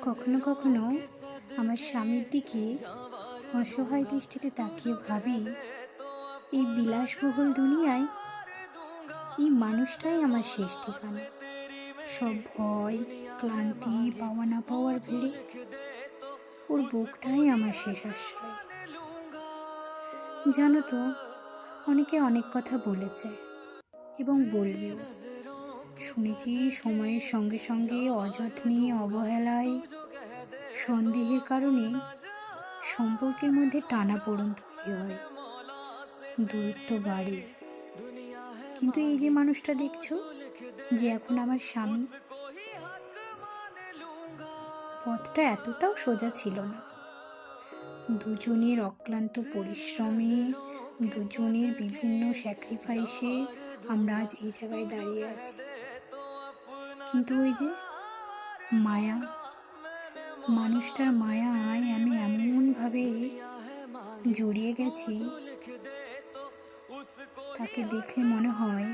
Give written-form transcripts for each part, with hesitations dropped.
কখনো কখনো আমার স্বামীর দিকে অসহায় দৃষ্টিতে তাকিয়ে ভাবি, এই বিলাসবহুল দুনিয়ায় এই মানুষটাই আমার শেষ ঠিকানা। সব ভয়, ক্লান্তি, পাওয়া না পাওয়ার ভিড়ে ওর বুকটাই আমার শেষ আশ্রয়। জানো তো, অনেকে অনেক কথা বলেছে এবং বলবেও। শুনেছি সময়ের সঙ্গে সঙ্গে অযত্নে, অবহেলায়, সন্দেহের কারণে সম্পর্কের মধ্যে টানাপোড়েন তৈরি হয়, দূরত্ব বাড়ে। কিন্তু এই যে মানুষটা দেখছো, যে এখন আমার স্বামী, পথটা এতটাও সোজা ছিল না। দুজনের অক্লান্ত পরিশ্রমে, দুজনের বিভিন্ন স্যাক্রিফাইসে আমরা আজ এই জায়গায় দাঁড়িয়ে আছি। কিন্তু ওই যে মায়া, মানুষটার মায়ায় আমি এমনভাবে জড়িয়ে গেছি, তাকে দেখলে মনে হয়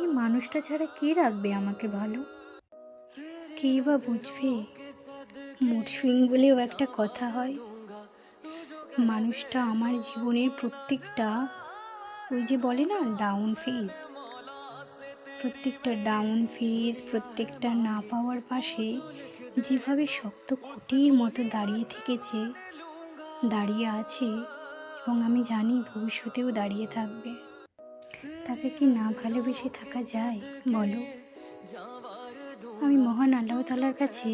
এই মানুষটা ছাড়া কে রাখবে আমাকে ভালো? কেই বা বুঝবে? মুড সুইং বলেও একটা কথা হয়। মানুষটা আমার জীবনের প্রত্যেকটা, ওই যে বলে না, ডাউন ফেজ, প্রত্যেকটা না পাওয়ার পাশে যেভাবে শক্ত খুঁটির মতো দাঁড়িয়ে থেকেছে, দাঁড়িয়ে আছে, এবং আমি জানি ভবিষ্যতেও দাঁড়িয়ে থাকবে। তাকে কি না ভালোবেসে থাকা যায় বলো? আমি মহান আল্লাহ তাআলার কাছে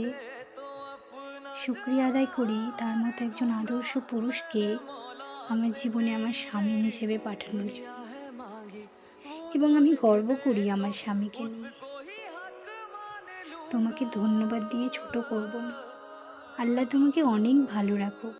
শুকরিয়া আদায় করি, তার মতো একজন আদর্শ পুরুষকে আমার জীবনে আমার স্বামী হিসেবে পাঠানোর জন্য। এবং আমি গর্ব করি আমার স্বামীকে নিয়ে। তোমাকে ধন্যবাদ দিয়ে ছোট করব না। আল্লাহ তোমাকে অনেক ভালো রাখুক।